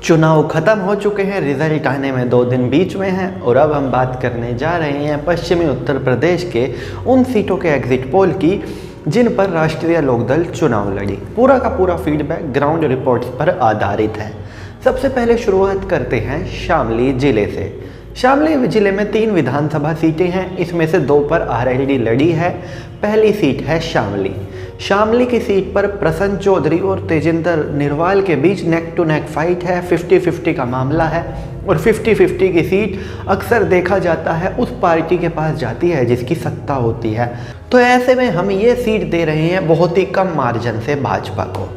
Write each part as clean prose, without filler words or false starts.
चुनाव खत्म हो चुके हैं, रिजल्ट आने में 2 दिन बीच में हैं और अब हम बात करने जा रहे हैं पश्चिमी उत्तर प्रदेश के उन सीटों के एग्जिट पोल की जिन पर राष्ट्रीय लोकदल चुनाव लड़ी। पूरा का पूरा फीडबैक ग्राउंड रिपोर्ट्स पर आधारित है। सबसे पहले शुरुआत करते हैं शामली जिले से। शामली जिले में 3 विधानसभा सीटें हैं, इसमें से 2 पर आरएलडी लड़ी है। पहली सीट है शामली। शामली की सीट पर प्रसन्न चौधरी और तेजिंदर निर्वाल के बीच नेक टू नेक फाइट है। 50-50 का मामला है और 50-50 की सीट अक्सर देखा जाता है उस पार्टी के पास जाती है जिसकी सत्ता होती है। तो ऐसे में हम ये सीट दे रहे हैं बहुत ही कम मार्जिन से भाजपा को।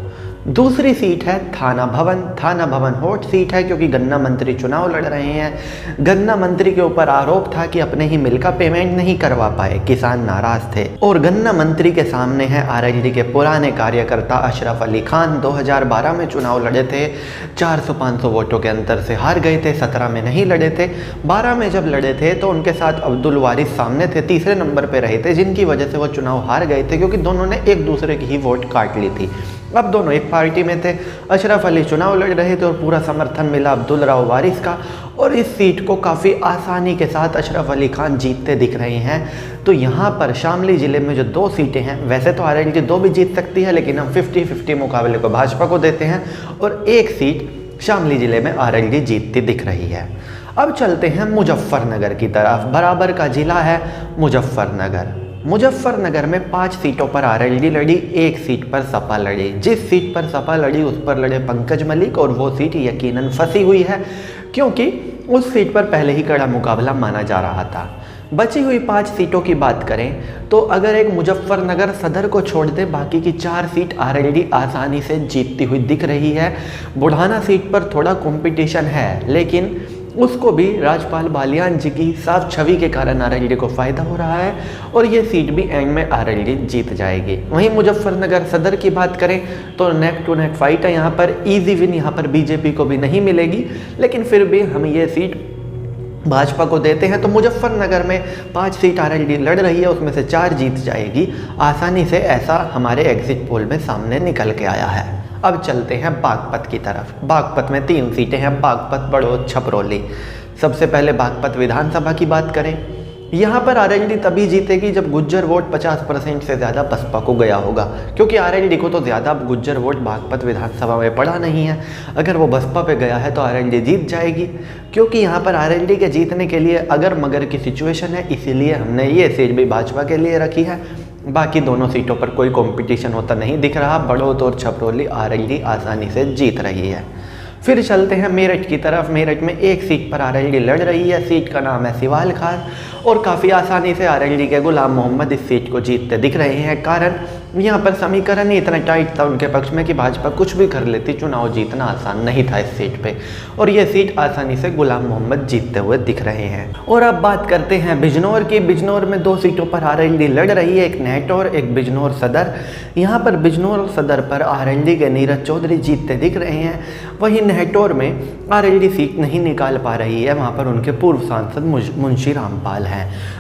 दूसरी सीट है थाना भवन। थाना भवन हॉट सीट है क्योंकि गन्ना मंत्री चुनाव लड़ रहे हैं। गन्ना मंत्री के ऊपर आरोप था कि अपने ही मिल का पेमेंट नहीं करवा पाए, किसान नाराज थे और गन्ना मंत्री के सामने है आरएलडी के पुराने कार्यकर्ता अशरफ अली खान। 2012 में चुनाव लड़े थे, 400-500 वोटों के अंतर से हार गए थे। 17 में नहीं लड़े थे। 12 में जब लड़े थे तो उनके साथ अब्दुल वारिस सामने थे, तीसरे नंबर पर रहे थे, जिनकी वजह से वो चुनाव हार गए थे क्योंकि दोनों ने एक दूसरे की ही वोट काट ली थी। अब दोनों एक पार्टी में थे। अशरफ अली चुनाव लड़ रहे थे और पूरा समर्थन मिला अब्दुल राव वारिस का और इस सीट को काफ़ी आसानी के साथ अशरफ अली खान जीतते दिख रहे हैं। तो यहाँ पर शामली ज़िले में जो 2 सीटें हैं, वैसे तो आरएलडी 2 भी जीत सकती है, लेकिन हम 50-50 मुकाबले को भाजपा को देते हैं और एक सीट शामली ज़िले में आरएलडी जीतती दिख रही है। अब चलते हैं मुजफ्फरनगर की तरफ। बराबर का ज़िला है मुजफ्फरनगर। मुजफ्फरनगर में 5 सीटों पर आरएलडी लड़ी, 1 सीट पर सपा लड़ी। जिस सीट पर सपा लड़ी उस पर लड़े पंकज मलिक और वो सीट यकीनन फंसी हुई है क्योंकि उस सीट पर पहले ही कड़ा मुकाबला माना जा रहा था। बची हुई 5 सीटों की बात करें तो अगर एक मुजफ्फरनगर सदर को छोड़ दे, बाकी की 4 सीट आरएलडी आसानी से जीतती हुई दिख रही है। बुढ़ाना सीट पर थोड़ा कंपटीशन है, लेकिन उसको भी राजपाल बालियान जी की साफ छवि के कारण आरएलडी को फ़ायदा हो रहा है और ये सीट भी एंड में आरएलडी जीत जाएगी। वहीं मुजफ्फरनगर सदर की बात करें तो नेक टू नेक फाइट है यहाँ पर। इजी विन यहाँ पर बीजेपी को भी नहीं मिलेगी, लेकिन फिर भी हम ये सीट भाजपा को देते हैं। तो मुजफ्फरनगर में 5 सीट आरएलडी लड़ रही है, उसमें से 4 जीत जाएगी आसानी से, ऐसा हमारे एग्जिट पोल में सामने निकल के आया है। अब चलते हैं बागपत की तरफ। बागपत में 3 सीटें हैं, बागपत, बड़ौद, छपरौली। सबसे पहले बागपत विधानसभा की बात करें, यहाँ पर आरएलडी तभी जीतेगी जब गुज्जर वोट 50% से ज़्यादा बसपा को गया होगा, क्योंकि आरएलडी को तो ज़्यादा गुज्जर वोट बागपत विधानसभा में पड़ा नहीं है। अगर वो बसपा पे गया है तो आरएलडी जीत जाएगी, क्योंकि यहाँ पर आरएलडी के जीतने के लिए अगर मगर की सिचुएशन है, इसीलिए हमने ये सीट भी भाजपा के लिए रखी है। बाकी दोनों सीटों पर कोई कंपटीशन होता नहीं दिख रहा। बड़ौद और छपरौली आरएलडी आसानी से जीत रही है। फिर चलते हैं मेरठ की तरफ। मेरठ में 1 सीट पर आरएलडी लड़ रही है, सीट का नाम है सिवाल खान और काफ़ी आसानी से आरएलडी के गुलाम मोहम्मद इस सीट को जीतते दिख रहे हैं। कारण यहाँ पर समीकरण ही इतना टाइट था उनके पक्ष में कि भाजपा कुछ भी कर लेती, चुनाव जीतना आसान नहीं था इस सीट पे और ये सीट आसानी से गुलाम मोहम्मद जीतते हुए दिख रहे हैं। और अब बात करते हैं बिजनौर की। बिजनौर में 2 सीटों पर आरएलडी लड़ रही है, एक नेटौर, एक बिजनौर सदर। यहाँ पर बिजनौर सदर पर आरएलडी के नीरज चौधरी जीतते दिख रहे हैं। वहीं नेटौर में आरएलडी सीट नहीं निकाल पा रही है, वहाँ पर उनके पूर्व सांसद मुंशी रामपाल हैं।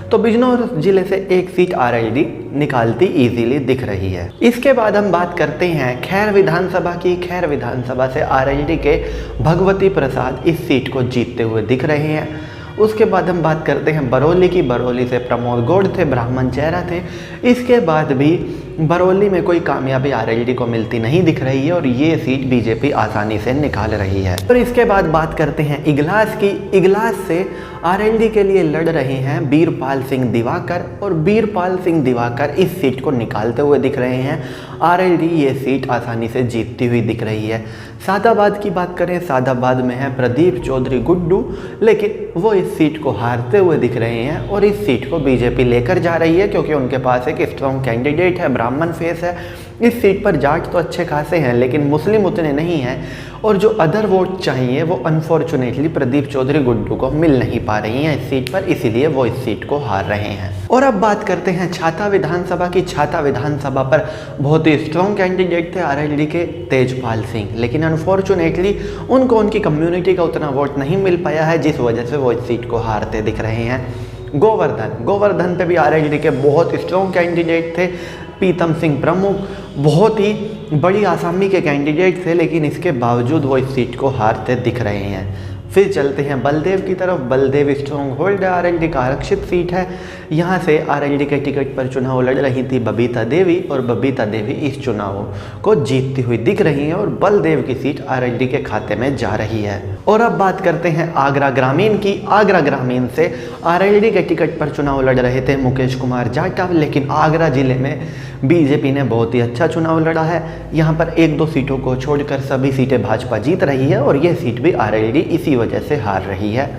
तो बिजनौर जिले से 1 सीट आरएलडी निकालती इजीली दिख रही है। इसके बाद हम बात करते हैं खैर विधानसभा की। खैर विधानसभा से आरएलडी के भगवती प्रसाद इस सीट को जीतते हुए दिख रहे हैं। उसके बाद हम बात करते हैं बरौली की। बरौली से प्रमोद गौड़ थे, ब्राह्मण चेहरा थे। इसके बाद भी बरौली में कोई कामयाबी आरएलडी को मिलती नहीं दिख रही है और ये सीट बीजेपी आसानी से निकाल रही है। और इसके बाद बात करते हैं इगलास की। इगलास से आरएलडी के लिए लड़ रहे हैं बीरपाल सिंह दिवाकर और बीरपाल सिंह दिवाकर इस सीट को निकालते हुए दिख रहे हैं। आरएलडी ये सीट आसानी से जीतती हुई दिख रही है। सादाबाद की बात करें, सादाबाद में है प्रदीप चौधरी गुड्डू, लेकिन वो इस सीट को हारते हुए दिख रहे हैं और इस सीट को बीजेपी लेकर जा रही है क्योंकि उनके पास एक स्ट्रॉन्ग कैंडिडेट है, ब्राह्मण फेस है। इस सीट पर जाट तो अच्छे खासे हैं, लेकिन मुस्लिम उतने नहीं हैं और जो अदर वोट चाहिए वो अनफॉर्चुनेटली प्रदीप चौधरी गुड्डू को मिल नहीं पा रही हैं इस सीट पर, इसीलिए वो इस सीट को हार रहे हैं। और अब बात करते हैं छाता विधानसभा की। छाता विधानसभा पर बहुत ही स्ट्रॉन्ग कैंडिडेट थे आरएलडी के तेजपाल सिंह, लेकिन अनफॉर्चुनेटली उनको उनकी कम्युनिटी का उतना वोट नहीं मिल पाया है, जिस वजह से वो इस सीट को हारते दिख रहे हैं। गोवर्धन पे भी आरएलडी के बहुत स्ट्रॉन्ग कैंडिडेट थे। प्रीतम सिंह प्रमुख बहुत ही बड़ी आसामी के कैंडिडेट थे, लेकिन इसके बावजूद वो इस सीट को हारते दिख रहे हैं। फिर चलते हैं बलदेव की तरफ। बलदेव स्ट्रॉन्ग होल्ड आरएलडी का आरक्षित सीट है। यहाँ से आरएलडी के टिकट पर चुनाव लड़ रही थी बबीता देवी, और बबीता देवी इस चुनाव को जीतती हुई दिख रही हैं और बलदेव की सीट आरएलडी के खाते में जा रही है। और अब बात करते हैं आगरा ग्रामीण की। आगरा ग्रामीण से आरएलडी के टिकट पर चुनाव लड़ रहे थे मुकेश कुमार जाटव, लेकिन आगरा जिले में बीजेपी ने बहुत ही अच्छा चुनाव लड़ा है। यहाँ पर 1-2 सीटों को छोड़कर सभी सीटें भाजपा जीत रही है, और यह सीट भी आरएलडी इसी वजह से हार रही है।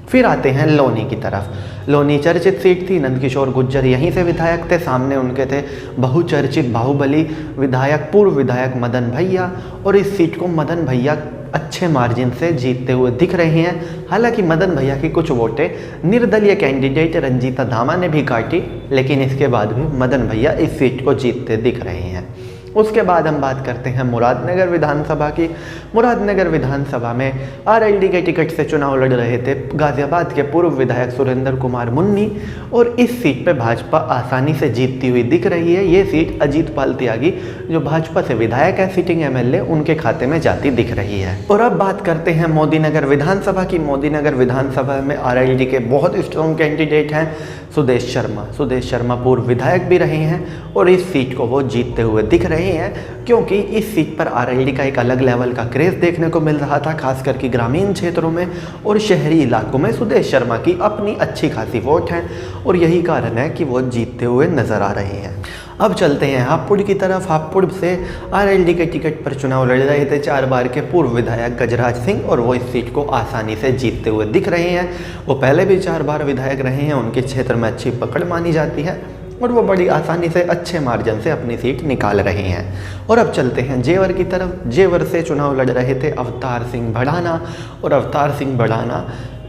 फिर आते हैं लोनी की तरफ। लोनी चर्चित सीट थी, नंदकिशोर गुर्जर यहीं से विधायक थे, सामने उनके थे बहुचर्चित बाहुबली विधायक पूर्व विधायक मदन भैया, और इस सीट को मदन भैया अच्छे मार्जिन से जीतते हुए दिख रहे हैं। हालांकि मदन भैया की कुछ वोटें निर्दलीय कैंडिडेट रंजीता धामा ने भी काटी, लेकिन इसके बाद भी मदन भैया इस सीट को जीतते दिख रहे हैं। उसके बाद हम बात करते हैं मुरादनगर विधानसभा की। मुरादनगर विधानसभा में आरएलडी के टिकट से चुनाव लड़ रहे थे गाजियाबाद के पूर्व विधायक सुरेंद्र कुमार मुन्नी, और इस सीट पे भाजपा आसानी से जीतती हुई दिख रही है। ये सीट अजीत पाल त्यागी जो भाजपा से विधायक है, सिटिंग एमएलए, उनके खाते में जाती दिख रही है। और अब बात करते हैं मोदीनगर विधानसभा की। मोदीनगर विधानसभा में आरएलडी के बहुत स्ट्रॉन्ग कैंडिडेट हैं सुदेश शर्मा। सुदेश शर्मा पूर्व विधायक भी रहे हैं, और इस सीट को वो जीतते हुए दिख रहे हैं, क्योंकि इस सीट पर आरएलडी का एक अलग लेवल का क्रेज देखने को मिल रहा था, खास करके ग्रामीण क्षेत्रों में और शहरी इलाकों में सुदेश शर्मा की अपनी अच्छी खासी वोट है, और यही कारण है कि वो जीतते हुए नजर आ रहे हैं। अब चलते हैं हापुड़ की तरफ। हापुड़ से आरएलडी के टिकट पर चुनाव लड़ रहे थे 4 बार के पूर्व विधायक गजराज सिंह, और वो इस सीट को आसानी से जीतते हुए दिख रहे हैं। वो पहले भी 4 बार विधायक रहे हैं, उनके क्षेत्र में अच्छी पकड़ मानी जाती है, और वो बड़ी आसानी से अच्छे मार्जिन से अपनी सीट निकाल रहे हैं। और अब चलते हैं जेवर की तरफ। जेवर से चुनाव लड़ रहे थे अवतार सिंह भड़ाना, और अवतार सिंह भड़ाना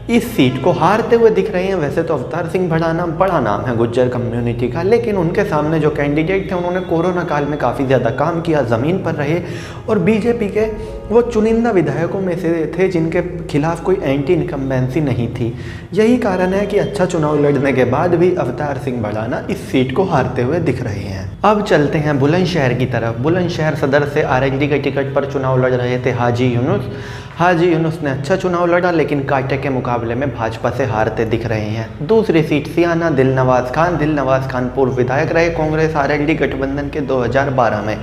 इस सीट को हारते हुए दिख रहे हैं। वैसे तो अवतार सिंह भड़ाना बड़ा नाम है गुज्जर कम्युनिटी का, लेकिन उनके सामने जो कैंडिडेट थे उन्होंने कोरोना काल में काफ़ी ज़्यादा काम किया, ज़मीन पर रहे, और बीजेपी के वो चुनिंदा विधायकों में से थे जिनके खिलाफ कोई एंटी इनकम्बेंसी नहीं थी। यही कारण है कि अच्छा चुनाव लड़ने के बाद भी अवतार सिंह भड़ाना इस सीट को हारते हुए दिख रहे हैं। अब चलते हैं बुलंदशहर की तरफ। बुलंदशहर सदर से आरएलडी के टिकट पर चुनाव लड़ रहे थे हाजी यूनुस। हाजी यूनुस ने अच्छा चुनाव लड़ा, लेकिन कांटे के मुकाबले में भाजपा से हारते दिख रहे हैं। दूसरी सीट सियाना दिलनवाज खान। दिलनवाज खान पूर्व विधायक रहे कांग्रेस आरएलडी गठबंधन के 2012 में।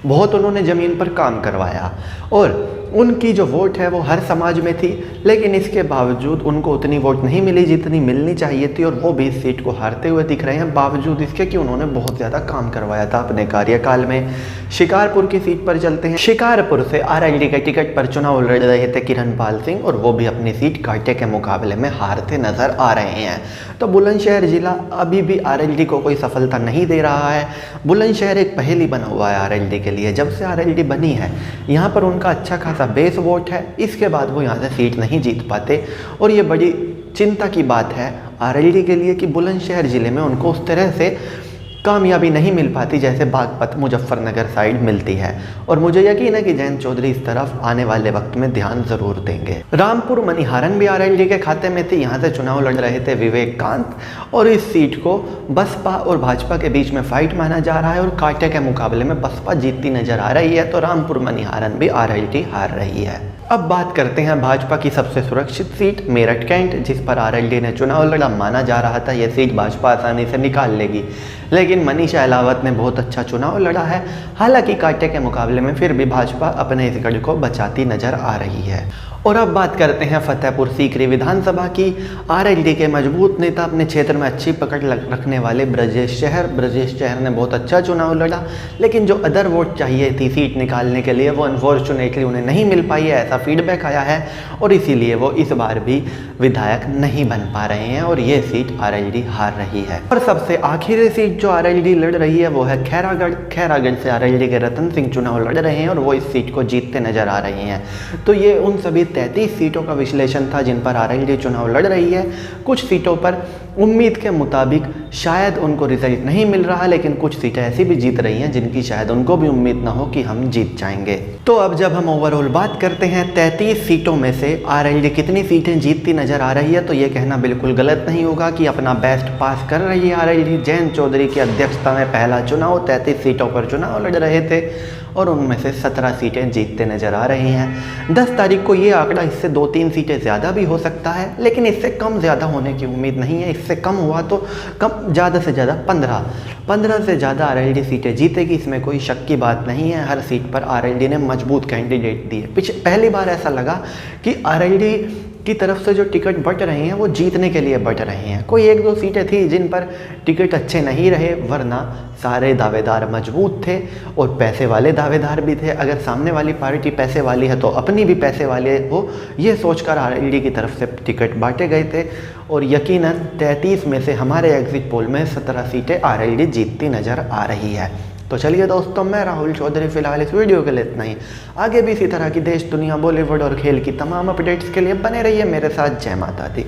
बहुत उन्होंने ज़मीन पर काम करवाया, और उनकी जो वोट है वो हर समाज में थी, लेकिन इसके बावजूद उनको उतनी वोट नहीं मिली जितनी मिलनी चाहिए थी, और वो भी इस सीट को हारते हुए दिख रहे हैं, बावजूद इसके कि उन्होंने बहुत ज़्यादा काम करवाया था अपने कार्यकाल में। शिकारपुर की सीट पर चलते हैं। शिकारपुर से आरएलडी के टिकट पर चुनाव लड़ रहे थे किरणपाल सिंह, और वो भी अपनी सीट कांटे के मुकाबले में हारते नजर आ रहे हैं। तो बुलंदशहर जिला अभी भी आरएलडी को कोई सफलता नहीं दे रहा है। बुलंदशहर एक पहेली बना हुआ है आरएलडी के लिए। जब से आरएलडी बनी है यहाँ पर उनका अच्छा खासा बेस वोट है, इसके बाद वो यहाँ से सीट नहीं जीत पाते, और ये बड़ी चिंता की बात है आरएलडी के लिए कि बुलंदशहर ज़िले में उनको उस तरह से कामयाबी नहीं मिल पाती जैसे बागपत मुजफ्फरनगर साइड मिलती है। और मुझे यकीन है कि जयंत चौधरी इस तरफ आने वाले वक्त में ध्यान जरूर देंगे। रामपुर मनिहारन भी आरएलडी के खाते में थी। यहाँ से चुनाव लड़ रहे थे विवेक कांत, और इस सीट को बसपा और भाजपा के बीच में फाइट माना जा रहा है, और कांटे के मुकाबले में बसपा जीतती नजर आ रही है। तो रामपुर मनिहारन भी आरएलडी हार रही है। अब बात करते हैं भाजपा की सबसे सुरक्षित सीट मेरठ कैंट, जिस पर आरएलडी ने चुनाव लड़ा। माना जा रहा था यह सीट भाजपा आसानी से निकाल लेगी, लेकिन मनीषा अहलावत ने बहुत अच्छा चुनाव लड़ा है। हालांकि कांटे के मुकाबले में फिर भी भाजपा अपने इस गढ़ को बचाती नजर आ रही है। और अब बात करते हैं फतेहपुर सीकरी विधानसभा की। आरएलडी के मजबूत नेता, अपने क्षेत्र में अच्छी पकड़ रखने वाले ब्रजेश शहर ने बहुत अच्छा चुनाव लड़ा, लेकिन जो अदर वोट चाहिए थी सीट निकालने के लिए वो अनफॉर्चुनेटली उन्हें नहीं मिल पाई है, ऐसा फीडबैक आया है, और इसीलिए वो इस बार भी विधायक नहीं बन पा रहे हैं, और ये सीट आरएलडी हार रही है। और सबसे आखिरी सीट जो आरएलडी लड़ रही है वो है खैरागढ़। खैरागढ़ से आरएलडी के रतन सिंह चुनाव लड़ रहे हैं, और वो इस सीट को जीतते नजर आ रहे हैं। तो ये उन सभी 33 सीटों का विश्लेषण था जिन पर आरएलडी चुनाव लड़ रही है। कुछ सीटों पर उम्मीद के मुताबिक शायद उनको रिजल्ट नहीं मिल रहा, लेकिन कुछ सीटें ऐसी भी जीत रही हैं जिनकी शायद उनको भी उम्मीद ना हो कि हम जीत जाएंगे। तो अब जब हम ओवरऑल बात करते हैं 33 सीटों में से आरएलडी कितनी सीटें जीतती नजर आ रही है, तो ये कहना बिल्कुल गलत नहीं होगा कि अपना बेस्ट पास कर रही है आरएलडी। जयंत चौधरी की अध्यक्षता में पहला चुनाव 33 सीटों पर चुनाव लड़ रहे थे और उनमें से 17 सीटें जीतते नजर आ रही हैं। 10 तारीख को ये आंकड़ा इससे 2-3 सीटें ज़्यादा भी हो सकता है, लेकिन इससे कम ज़्यादा होने की उम्मीद नहीं है। इससे कम हुआ तो कम, ज़्यादा से ज़्यादा 15 से ज़्यादा आरएलडी सीटें जीतेगी, इसमें कोई शक की बात नहीं है। हर सीट पर आरएलडी ने मजबूत कैंडिडेट दिए। पहली बार ऐसा लगा कि आरएलडी की तरफ से जो टिकट बट रहे हैं वो जीतने के लिए बट रहे हैं। कोई 1-2 सीटें थी जिन पर टिकट अच्छे नहीं रहे, वरना सारे दावेदार मजबूत थे और पैसे वाले दावेदार भी थे। अगर सामने वाली पार्टी पैसे वाली है तो अपनी भी पैसे वाले हो, ये सोचकर आरएलडी की तरफ से टिकट बांटे गए थे और यकीनन 33 में से हमारे एग्जिट पोल में 17 सीटें आरएलडी जीतती नज़र आ रही है। तो चलिए दोस्तों, मैं राहुल चौधरी फिलहाल इस वीडियो के लिए इतना ही। आगे भी इसी तरह की देश, दुनिया, बॉलीवुड और खेल की तमाम अपडेट्स के लिए बने रहिए मेरे साथ। जय माता दी।